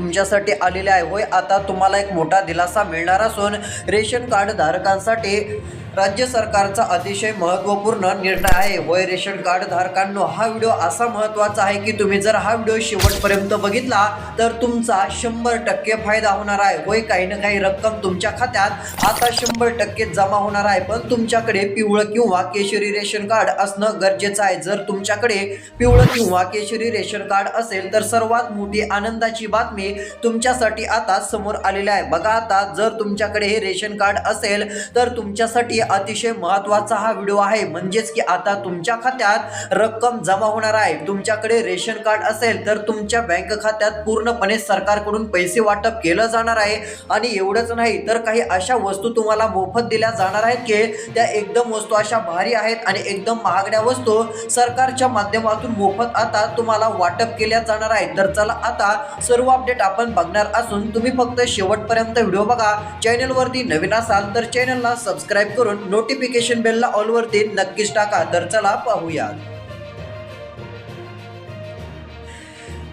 तुमच्यासाठी आलेले आहे। होय, आता तुम्हाला एक मोठा दिलासा मिळणार असून रेशन कार्ड धारकांसाठी राज्य सरकारचा अतिशय महत्त्वपूर्ण निर्णय आहे। होय, रेशन कार्ड धारकांनो, हा व्हिडिओ असा महत्त्वाचा आहे की तुम्ही जर हा व्हिडिओ शेवटपर्यंत बघितला तर तुमचा 100% फायदा होणार आहे। होय, काही ना काही रक्कम तुमच्या खात्यात आता 100% जमा होणार आहे, पण तुमच्याकडे पिवळं किंवा केशरी रेशन कार्ड असणं गरजेचं आहे। जर तुमच्याकडे पिवळं किंवा केशरी रेशन कार्ड असेल तर सर्वात मोठी आनंदाची बातमी तुमच्यासाठी आता समोर आलेली आहे। बघा, आता जर तुमच्याकडे हे रेशन कार्ड असेल तर तुमच्यासाठी अतिशय महत्त्वाचा हा व्हिडिओ आहे। म्हणजेच की आता तुमच्या खात्यात रक्कम जमा होणार आहे। तुमच्याकडे रेशन कार्ड असेल तर तुमच्या बँक खात्यात पूर्णपणे सरकारकडून पैसे वाटप केलं जाणार आहे। आणि एवढंच नाही तर काही अशा वस्तू तुम्हाला मोफत दिल्या जाणार आहेत की त्या एकदम वस्तू अशा भारी आहेत आणि एकदम महागड्या वस्तू सरकारच्या माध्यमातून मोफत आता तुम्हाला वाटप केल्या जाणार आहेत। तर चला, आता सर्व अपडेट आपण बघणार असून तुम्ही फक्त शेवटपर्यंत व्हिडिओ बघा। चॅनलवरती नवीन असाल तर चॅनलला सबस्क्राईब करून नोटिफिकेशन बेलला ऑल वरती नक्कीच टाका। तर चला पाहूया।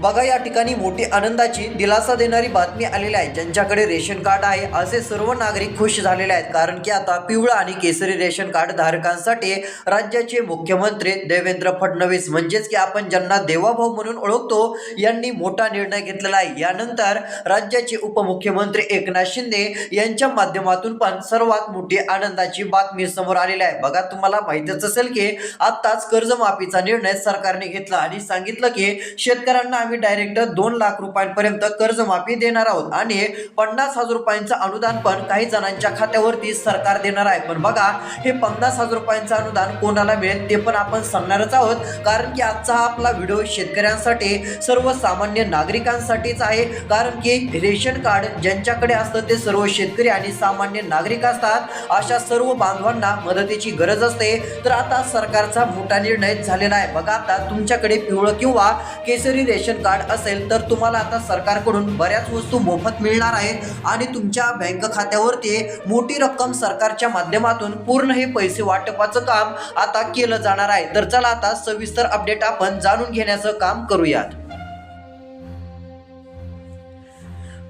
बघा, या ठिकाणी मोठी आनंदाची दिलासा देणारी बातमी आलेली आहे। ज्यांच्याकडे रेशन कार्ड आहे असे सर्व नागरिक खुश झालेले आहेत, कारण की आता पिवळा आणि केसरी रेशन कार्ड धारकांसाठी राज्याचे मुख्यमंत्री देवेंद्र फडणवीस म्हणजेच की आपण ज्यांना देवाभाऊ म्हणून ओळखतो यांनी मोठा निर्णय घेतलेला आहे। यानंतर राज्याचे उपमुख्यमंत्री एकनाथ शिंदे यांच्या माध्यमातून पण सर्वात मोठी आनंदाची बातमी समोर आलेली आहे। बघा, तुम्हाला माहितीच असेल की आत्ताच कर्जमाफीचा निर्णय सरकारने घेतला आणि सांगितलं की शेतकऱ्यांना डायरेक्ट 2 लाख रुपयांपर्यंत कर्जमाफी देणार आहोत आणि 50,000 रुपयांचं अनुदान पण काही जणांच्या खात्यावरती सरकार देणार आहे। पण बघा, हे 50,000 रुपयांचं अनुदान कोणाला मिळेल ते पण आपण सांगणारच आहोत, कारण की आजचा हा आपला व्हिडिओ शेतकऱ्यांसाठी, सर्वसामान्य नागरिकांसाठीच आहे। कारण की रेशन कार्ड ज्यांच्याकडे असतं ते सर्व शेतकरी आणि सामान्य नागरिक असतात। अशा सर्व बांधवांना मदतीची गरज असते। तर आता सरकारचा मोठा निर्णय झालेला आहे। बघा, आता तुमच्याकडे पिवळं किंवा केसरी रेशन कार्ड असेल तर तुम्हाला आता सरकारकडून बऱ्याच वस्तू मोफत मिळणार आहेत आणि तुमच्या बँक खात्यावरती मोठी रक्कम सरकारच्या माध्यमातून पूर्ण हे पैसे वाटपाचं काम आता केलं जाणार आहे। तर चला, आता सविस्तर अपडेट आपण जाणून घेण्याचं काम करूयात।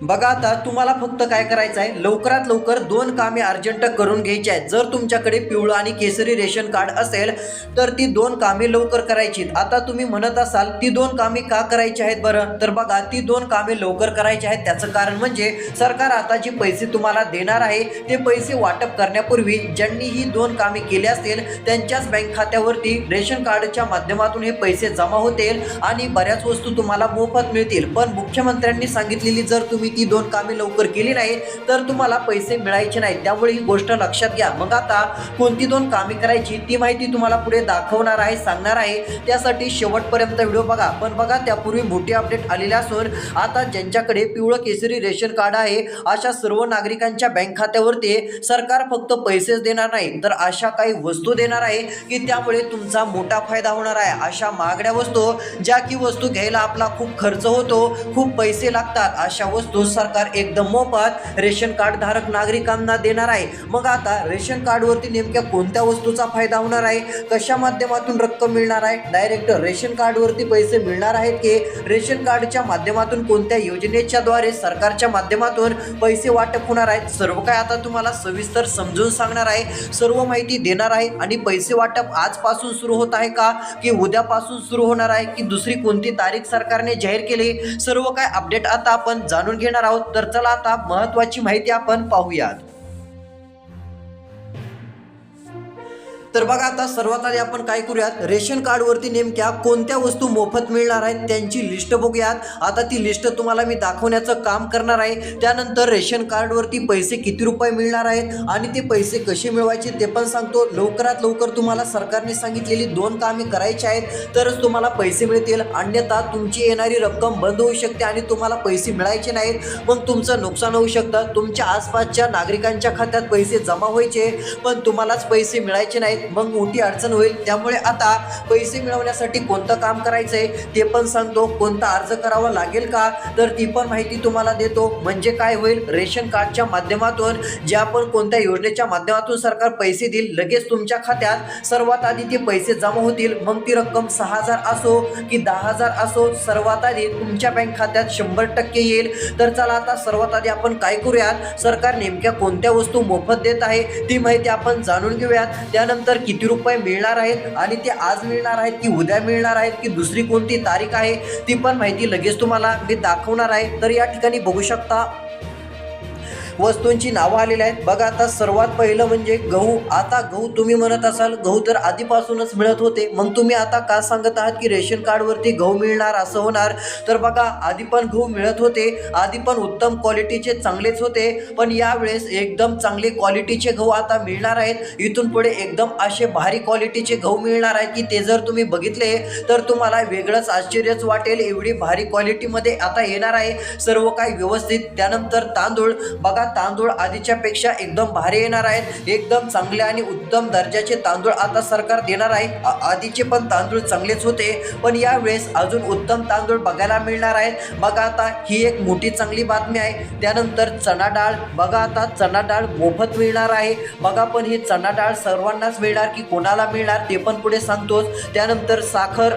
बघा, आता तुम्हाला फक्त काय करायचं आहे, लवकरात लवकर 2 कामे अर्जंट करून घ्यायची आहेत। जर तुमच्याकडे पिवळं आणि केसरी रेशन कार्ड असेल तर ती 2 कामे लवकर करायची। आता तुम्ही म्हणत असाल ती 2 कामे का करायची आहेत बरं? तर बघा, ती 2 कामे लवकर करायची आहेत त्याचं कारण म्हणजे सरकार आता जे पैसे तुम्हाला देणार आहे ते पैसे वाटप करण्यापूर्वी ज्यांनी ही 2 कामे केली असतील त्यांच्याच बँक खात्यावरती रेशन कार्डच्या माध्यमातून हे पैसे जमा होतील आणि बऱ्याच वस्तू तुम्हाला मोफत मिळतील। पण मुख्यमंत्र्यांनी सांगितलेली जर तुम्ही ती 2 कामे लवकर केली नाही तर तुम्हाला पैसे मिळायचे नाहीत, त्यामुळे ही गोष्ट लक्षात घ्या। मग आता कोणती 2 कामे करायची ती माहिती तुम्हाला पुढे दाखवणार आहे, सांगणार आहे, त्यासाठी शेवटपर्यंत व्हिडिओ बघा। पण बघा, त्यापूर्वी मोठी अपडेट आलेली असून आता ज्यांच्याकडे पिवळं केसरी रेशन कार्ड आहे अशा सर्व नागरिकांच्या बँक खात्यावरती सरकार फक्त पैसेच देणार नाही तर अशा काही वस्तू देणार आहे की त्यामुळे तुमचा मोठा फायदा होणार आहे। अशा महागड्या वस्तू, ज्या की वस्तू घ्यायला आपला खूप खर्च होतो, खूप पैसे लागतात, अशा वस्तू सरकार एकदम मोफत रेशन कार्ड धारक नागरिकांना देणार आहे। मग आता रेशन कार्ड वरती नेमक्या कोणत्या वस्तूचा फायदा होणार आहे, कशा माध्यमातून रक्कम मिळणार आहे, डायरेक्ट रेशन कार्ड वरती पैसे मिळणार आहेत की रेशन कार्डच्या माध्यमातून कोणत्या योजनेच्या द्वारे सरकारच्या माध्यमातून पैसे वाटप होणार आहेत, सर्व काय आता तुम्हाला सविस्तर समजून सांगणार आहे, सर्व माहिती देणार आहे। आणि पैसे वाटप आजपासून सुरू होत आहे का की उद्यापासून सुरू होणार आहे की दुसरी कोणती तारीख सरकारने जाहीर केली, सर्व काय अपडेट आता आपण जाणून घेणार आहोत। तर चला, आता महत्त्वाची माहिती आपण पाहूयात। तर बघा, आता सर्वात आधी आपण काय करूयात, रेशन कार्ड वरती नेमक्या कोणत्या वस्तू मोफत मिळणार आहेत त्यांची लिस्ट बघूयात। आता ती लिस्ट तुम्हाला मी दाखवण्याचं काम करणार आहे। त्यानंतर रेशन कार्ड वरती पैसे किती रुपये मिळणार आहेत आणि ते पैसे कसे मिळवायचे ते पण सांगतो। लवकरात लवकर तुम्हाला सरकारने सांगितलेली 2 कामे करायची आहेत तरच तुम्हाला पैसे मिळतील, अन्यथा तुमची येणारी रक्कम बंद होऊ शकते आणि तुम्हाला पैसे मिळायचे नाहीत, मग तुमचं नुकसान होऊ शकतं। तुमच्या आसपासच्या नागरिकांच्या खात्यात पैसे जमा व्हायचे पण तुम्हालाच पैसे मिळायचे नाहीत। आहेत मग मोठी अडचण होईल. त्यामुळे आता पैसे मिळवण्यासाठी कोणतं काम करायचंय ते पण सांगतो, कोणता अर्ज करावा लागेल का तर ती पण माहिती तुम्हाला देतो. म्हणजे काय होईल, रेशन कार्डच्या माध्यमातून जे आपण कोणत्या योजनेच्या माध्यमातून सरकार पैसे देईल लगेच तुमच्या खात्यात सर्वात आधी ते पैसे जमा होतील. मग ती रक्कम 6,000 असो की 10,000 असो, सर्वात आधी तुमच्या बँक खात्यात 100% येईल. तर चला आता सर्वात आधी आपण काय करूयात, सरकार नेमक्या कोणत्या वस्तू मोफत देत आहे ती माहिती आपण जाणून घेऊयात. त्यानंतर किती रुपये मिळणार आहेत आणि ते आज मिळणार आहेत की उद्या मिळणार आहेत की दुसरी कोणती तारीख आहे ती पण माहिती लगेच तुम्हाला मी दाखवणार आहे. तर या ठिकाणी बघू शकता वस्तूंची नावं आलेली आहेत. बघा आता सर्वात पहिलं म्हणजे गहू. आता गहू तुम्ही म्हणत असाल गहू तर आधीपासूनच मिळत होते, मग तुम्ही आता का सांगत आहात की रेशन कार्डवरती गहू मिळणार असं होणार. तर बघा आधी पण गहू मिळत होते, आधी पण उत्तम क्वालिटीचे चांगलेच होते, पण यावेळेस एकदम चांगले क्वालिटीचे गहू आता मिळणार आहेत. इथून पुढे एकदम असे भारी क्वालिटीचे गहू मिळणार आहेत की ते जर तुम्ही बघितले तर तुम्हाला वेगळंच आश्चर्यच वाटेल, एवढी भारी क्वालिटीमध्ये आता येणार आहे, सर्व काही व्यवस्थित. त्यानंतर तांदूळ. बघा तांदूळ आधीच्या पेक्षा एकदम भारी येणार आहेत, एकदम चांगले आणि उत्तम दर्जाचे तांदूळ आता सरकार देणार आहे. आधीचे पण तांदूळ चांगलेच होते, पण यावेळेस अजून उत्तम तांदूळ बघायला मिळणार आहेत. बघा आता ही एक मोठी चांगली बातमी आहे. त्यानंतर चणा डाळ. बघा आता चणा डाळ मोफत मिळणार आहे. बघा पण ही चणा डाळ सर्वांनाच मिळणार की कोणाला मिळणार ते पण पुढे सांगतोच. त्यानंतर साखर.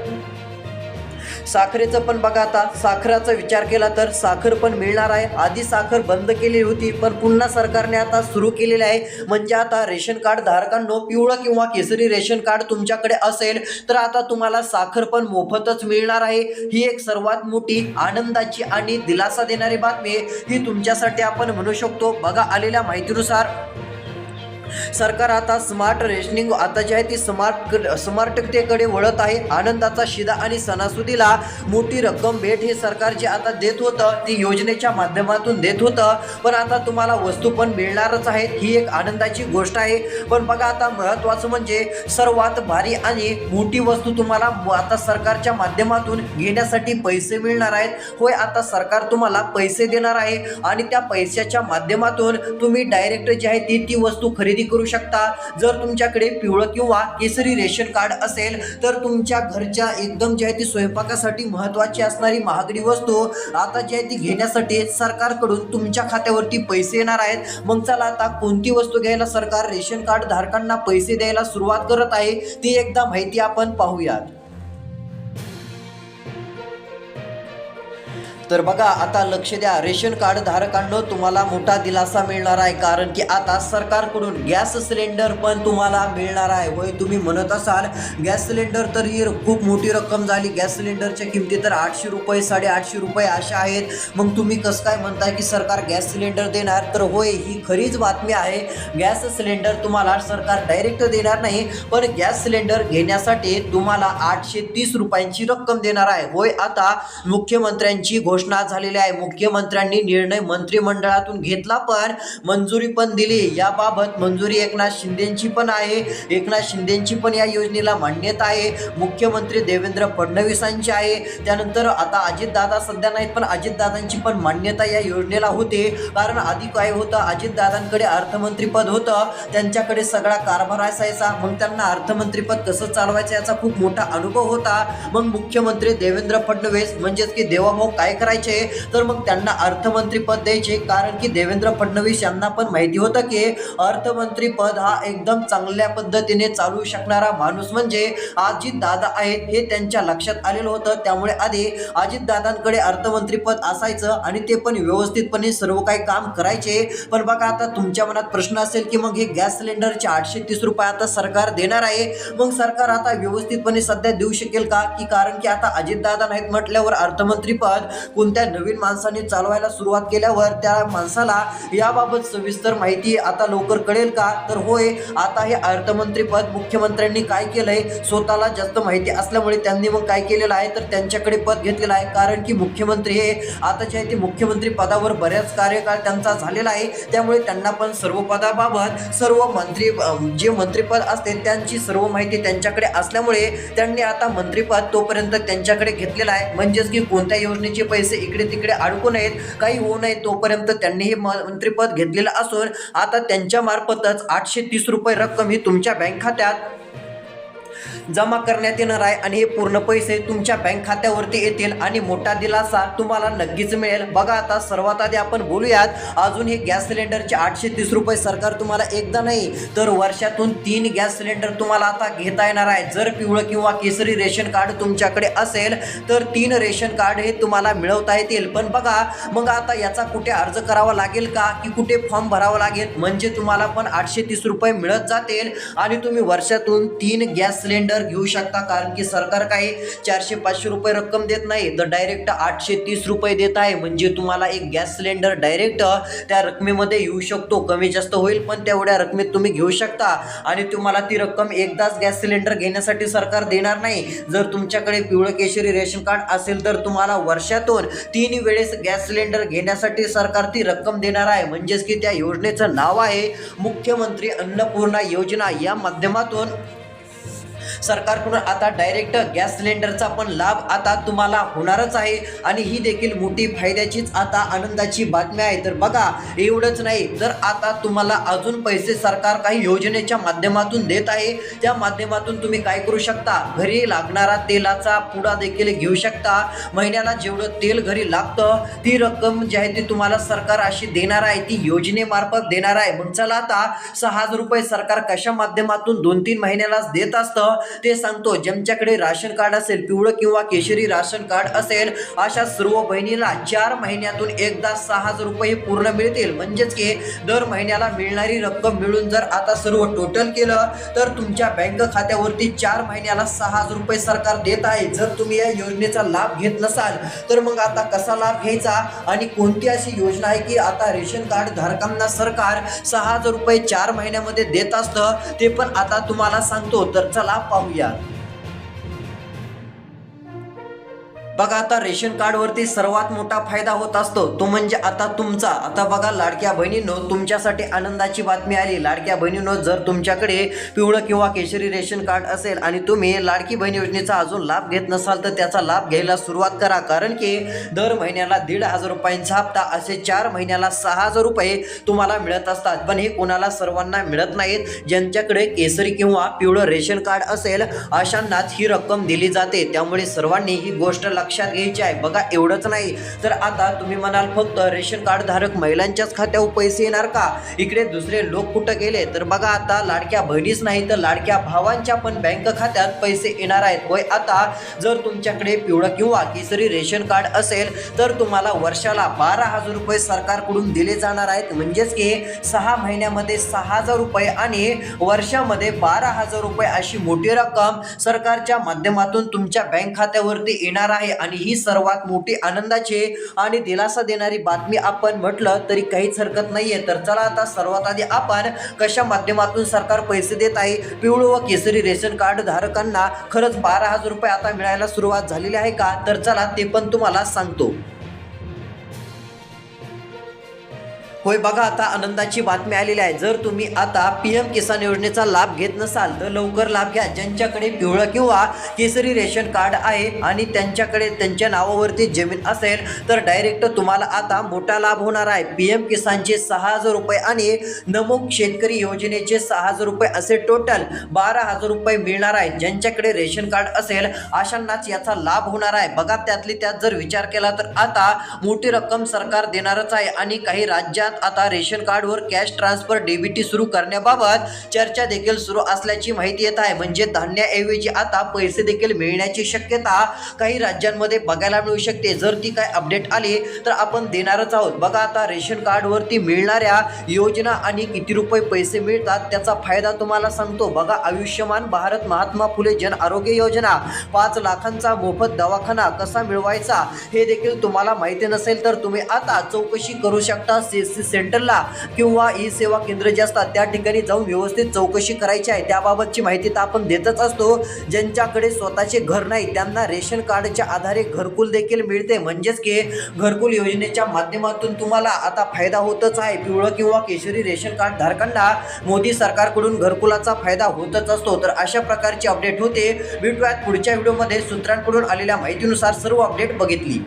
साखरेचं पण बघा आता साखराचा विचार केला तर साखर पण मिळणार आहे. आधी साखर बंद केली होती पण पुन्हा सरकारने आता सुरू केलेली आहे. म्हणजे आता रेशन कार्ड धारकांनो पिवळं किंवा केसरी रेशन कार्ड तुमच्याकडे असेल तर आता तुम्हाला साखर पण मोफतच मिळणार आहे. ही एक सर्वात मोठी आनंदाची आणि दिलासा देणारी बातमी ही तुमच्यासाठी आपण म्हणू शकतो. बघा आलेल्या माहितीनुसार सरकार आता स्मार्ट रेशनिंग आता जे आहे ती स्मार्टतेकडे वळत आहे. आनंदाचा शिदा आणि सणासुदीला मोठी रक्कम भेट हे सरकार जे आता देत होतं ती योजनेच्या माध्यमातून देत होतं, पण आता तुम्हाला वस्तू पण मिळणारच आहेत. ही एक आनंदाची गोष्ट आहे. पण बघा आता महत्त्वाचं म्हणजे सर्वात भारी आणि मोठी वस्तू तुम्हाला आता सरकारच्या माध्यमातून घेण्यासाठी पैसे मिळणार आहेत. होय आता सरकार तुम्हाला पैसे देणार आहे आणि त्या पैशाच्या माध्यमातून तुम्ही डायरेक्ट जे आहे ती वस्तू खरेदी करू शकता. जर तुमच्याकडे पिवळं किंवा केसरी रेशन कार्ड असेल तर तुमच्या घरच्या एकदम जे आहे ती स्वयंपाकासाठी महत्त्वाची असणारी महागडी वस्तू आता जी आहे ती घेण्यासाठी सरकारकडून तुमच्या खात्यावरती पैसे येणार आहेत. मग चला आता कोणती वस्तू घ्यायला सरकार रेशन कार्ड धारकांना पैसे द्यायला सुरुवात करत आहे ती एकदा माहिती आपण पाहूयात. तर बघा आता लक्ष द्या, रेशन कार्ड धारकांना तुम्हाला मोठा दिलासा मिळणार आहे, कारण की आता सरकारकडून गॅस सिलेंडर पण तुम्हाला मिळणार आहे. होय तुम्ही म्हणत असाल गॅस सिलेंडर तर ही खूप मोठी रक्कम झाली, गॅस सिलेंडरच्या किमती तर 800 रुपये 850 रुपये अशा आहेत, मग तुम्ही कसं काय म्हणताय की सरकार गॅस सिलेंडर देणार. तर होय ही खरीच बातमी आहे. गॅस सिलेंडर तुम्हाला सरकार डायरेक्ट देणार नाही, पण गॅस सिलेंडर घेण्यासाठी तुम्हाला 830 रुपयांची रक्कम देणार आहे. होय आता मुख्यमंत्र्यांची घोषणा झालेली आहे. मुख्यमंत्र्यांनी निर्णय मंत्रिमंडळातून घेतला पण मंजुरी पण दिली. याबाबत मंजुरी एकनाथ शिंदेची पण आहे. एकनाथ शिंदेची पण या योजनेला मान्यता आहे. मुख्यमंत्री देवेंद्र फडणवीसांची आहे. त्यानंतर आता अजितदादा सध्या नाहीत पण अजितदादांची पण मान्यता या योजनेला होते. कारण आधी काय होतं, अजितदादांकडे अर्थमंत्रीपद होतं, त्यांच्याकडे सगळा कारभार असायचा, मग त्यांना अर्थमंत्रीपद कसं चालवायचं याचा खूप मोठा अनुभव होता. मग मुख्यमंत्री देवेंद्र फडणवीस म्हणजेच की देवाभाऊ काय करायचे तर मग त्यांना अर्थमंत्री पद द्यायचे, कारण की देवेंद्र फडणवीस यांना पण माहिती होतं की अर्थमंत्री पद हा एकदम चांगल्या पद्धतीने चालू शकणारा माणूस म्हणजे अजितदादा आहेत हे त्यांच्या लक्षात आलेलं होतं. त्यामुळे आधी अजितदादांकडे अर्थमंत्री पद असायचं आणि ते पण व्यवस्थितपणे सर्व काही काम करायचे. पण बघा आता तुमच्या मनात प्रश्न असेल की मग हे गॅस सिलेंडरचे 830 रुपये आता सरकार देणार आहे, मग सरकार आता व्यवस्थितपणे सध्या देऊ शकेल का, की कारण की आता अजितदादा नाहीत म्हटल्यावर अर्थमंत्री पद कोणत्या नवीन माणसाने चालवायला सुरुवात केल्यावर त्या माणसाला याबाबत सविस्तर माहिती आता लवकर कळेल का. तर होय आता हे अर्थमंत्री पद मुख्यमंत्र्यांनी काय केलंय, स्वतःला जास्त माहिती असल्यामुळे त्यांनी मग काय केलेलं आहे तर त्यांच्याकडे पद घेतलेलं आहे. कारण की मुख्यमंत्री हे आता जे आहे ते मुख्यमंत्री पदावर बऱ्याच कार्यकाळ त्यांचा झालेला आहे, त्यामुळे त्यांना पण सर्व पदाबाबत सर्व मंत्री जे मंत्रीपद असते त्यांची सर्व माहिती त्यांच्याकडे असल्यामुळे त्यांनी आता मंत्रीपद तोपर्यंत त्यांच्याकडे घेतलेलं आहे. म्हणजेच की कोणत्या योजनेचे पैसे पैसे इकडे तिकडे अडकू नयेत, काही होऊ नये तोपर्यंत त्यांनी हे मंत्रिपद घेतलेलं असून आता त्यांच्या मार्फतच 830 रुपये रक्कम ही तुमच्या बँक खात्यात जमा करण्यात येणार आहे आणि हे पूर्ण पैसे तुमच्या बँक खात्यावरती येतील आणि मोठा दिलासा तुम्हाला नक्कीच मिळेल. बघा आता सर्वात आधी आपण बोलूयात अजून हे गॅस सिलेंडरचे 830 रुपये सरकार तुम्हाला एकदा नाही तर वर्षातून 3 गॅस सिलेंडर तुम्हाला आता घेता येणार आहे. जर पिवळं किंवा केसरी रेशन कार्ड तुमच्याकडे असेल तर 3 रेशन कार्ड हे तुम्हाला मिळवता येतील. पण बघा मग आता याचा कुठे अर्ज करावा लागेल का की कुठे फॉर्म भरावा लागेल म्हणजे तुम्हाला पण 830 रुपये मिळत जातील आणि तुम्ही वर्षातून 3 गॅस सिलेंडर घेऊ शकता. कारण की सरकार काही 400-500 रुपये रक्कम देत नाही तर डायरेक्ट 830 रुपये देत आहे. म्हणजे तुम्हाला एक गॅस सिलेंडर डायरेक्ट त्या रकमेमध्ये येऊ शकतो. कमी जास्त होईल पण तेवढ्या रकमेत तुम्ही घेऊ शकता आणि तुम्हाला ती रक्कम एकदाच गॅस सिलेंडर घेण्यासाठी सरकार देणार नाही. जर तुमच्याकडे पिवळं केशरी रेशन कार्ड असेल तर तुम्हाला वर्षातून 3 वेळेस गॅस सिलेंडर घेण्यासाठी सरकार ती रक्कम देणार आहे. म्हणजेच की त्या योजनेचं नाव आहे मुख्यमंत्री अन्नपूर्णा योजना. या माध्यमातून सरकारकडून आता डायरेक्ट गॅस सिलेंडरचा पण लाभ आता तुम्हाला होणारच आहे आणि ही देखील मोठी फायद्याचीच आता आनंदाची बातमी आहे. तर बघा एवढंच नाही तर आता तुम्हाला अजून पैसे सरकार काही योजनेच्या माध्यमातून देत आहे. त्या माध्यमातून तुम्ही काय करू शकता, घरी लागणारा तेलाचा पुडा देखील घेऊ शकता. महिन्याला जेवढं तेल घरी लागतं ती रक्कम जी आहे ती तुम्हाला सरकार अशी देणार आहे, ती योजनेमार्फत देणार आहे. मग चला आता 6,000 रुपये सरकार कशा माध्यमातून 2-3 महिन्यालाच देत असतं ते सांगतो. ज्यांच्याकडे राशन कार्ड असेल, पिवळं किंवा केशरी राशन कार्ड असेल अशा सर्व बहिणीला 4 महिन्यातून एकदा 6,000 रुपये पूर्ण मिळतील. म्हणजेच की दर महिन्याला मिळणारी रक्कम मिळून जर आता सर्व टोटल केलं तर तुमच्या बँक खात्यावरती 4 महिन्याला 6,000 रुपये सरकार देत आहे. जर तुम्ही या योजनेचा लाभ घेत नसाल तर मग आता कसा लाभ घ्यायचा आणि कोणती अशी योजना आहे की आता रेशन कार्ड धारकांना सरकार 6,000 रुपये 4 महिन्यामध्ये देत असतं ते पण आता तुम्हाला सांगतो. तर चला पाहूया. बघा आता रेशन कार्डवरती सर्वात मोठा फायदा होत असतो तो म्हणजे आता तुमचा. आता बघा लाडक्या बहिणींनो तुमच्यासाठी आनंदाची बातमी आली. लाडक्या बहिणींनो जर तुमच्याकडे पिवळं किंवा केशरी रेशन कार्ड असेल आणि तुम्ही लाडकी बहीण योजनेचा अजून लाभ घेत नसाल तर त्याचा लाभ घ्यायला सुरुवात करा. कारण की दर महिन्याला 1,500 रुपयांचा हप्ता असे 4 महिन्याला 6,000 रुपये तुम्हाला मिळत असतात. पण हे कोणाला सर्वांना मिळत नाहीत. ज्यांच्याकडे केसरी किंवा पिवळं रेशन कार्ड असेल अशांनाच ही रक्कम दिली जाते. त्यामुळे सर्वांनी ही गोष्ट लक्षात घ्यायची आहे. बघा एवढंच नाही तर आता तुम्ही म्हणाल फक्त रेशन कार्ड धारक महिलांच्याच खात्यावर पैसे येणार का, इकडे दुसरे लोक कुठं गेले, तर बघा आता लाडक्या बहिणीच नाही तर लाडक्या भावांच्या पण बँक खात्यात पैसे येणार आहेत. होय आता जर तुमच्याकडे पिवळं किंवा केसरी रेशन कार्ड असेल तर तुम्हाला वर्षाला 12,000 रुपये सरकारकडून दिले जाणार आहेत. म्हणजेच की 6 महिन्यामध्ये 6,000 रुपये आणि वर्षामध्ये 12,000 रुपये अशी मोठी रक्कम सरकारच्या माध्यमातून तुमच्या बँक खात्यावरती येणार आहे. आणि ही सर्वात मोठी आनंदाची आणि दिलासा देणारी बातमी आपण म्हटलं तरी काहीच हरकत नाहीये. तर चला आता सर्वात आधी आपण कशा माध्यमातून सरकार पैसे देत आहे पिवळं व केसरी रेशन कार्ड धारकांना खरंच 12,000 रुपये आता मिळायला सुरुवात झालेली आहे का, तर चला ते पण तुम्हाला सांगतो. होय बघा आता आनंदाची बातमी आलेली आहे. जर तुम्ही आता PM किसान योजनेचा लाभ घेत नसाल तर लवकर लाभ घ्या. ज्यांच्याकडे पिवळं किंवा केसरी रेशन कार्ड आहे आणि त्यांच्याकडे त्यांच्या नावावरती जमीन असेल तर डायरेक्ट तुम्हाला आता मोठा लाभ होणार आहे. PM किसानचे 6,000 रुपये आणि नमो शेतकरी योजनेचे 6,000 रुपये असे टोटल 12,000 रुपये मिळणार आहेत. ज्यांच्याकडे रेशन कार्ड असेल अशांनाच याचा लाभ होणार आहे. बघा त्यातली त्यात जर विचार केला तर आता मोठी रक्कम सरकार देणारच आहे आणि काही राज्यात आता रेशन कार्डवर कॅश ट्रान्सफर DBT सुरू करण्याबाबत चर्चा देखील सुरू असल्याची माहिती येत आहे. म्हणजे धान्याऐवजी आता पैसे देखील मिळण्याची शक्यता काही राज्यांमध्ये बघायला मिळू शकते. जर ती काय अपडेट आली तर आपण देणारच आहोत. बघा आता रेशन कार्डवरती मिळणाऱ्या योजना आणि किती रुपये पैसे मिळतात त्याचा फायदा तुम्हाला सांगतो. बघा आयुष्यमान भारत महात्मा फुले जन आरोग्य योजना 5 लाखांचा मोफत दवाखाना कसा मिळवायचा हे देखील तुम्हाला माहिती नसेल तर तुम्ही आता चौकशी करू शकता. CSC सेंटरला किंवा ई सेवा केंद्र जे असतात त्या ठिकाणी जाऊन व्यवस्थित चौकशी करायची आहे. त्याबाबतची माहिती तर आपण देतच असतो. ज्यांच्याकडे स्वतःचे घर नाही त्यांना रेशन कार्डच्या आधारे घरकुल देखील मिळते. म्हणजेच की घरकुल योजनेच्या माध्यमातून तुम्हाला आता फायदा होतच आहे. पिवळं किंवा केशरी रेशन कार्ड धारकांना मोदी सरकारकडून घरकुलाचा फायदा होतच असतो. तर अशा प्रकारची अपडेट होते. भेटूयात पुढच्या व्हिडिओमध्ये. सूत्रांकडून आलेल्या माहितीनुसार सर्व अपडेट बघितली.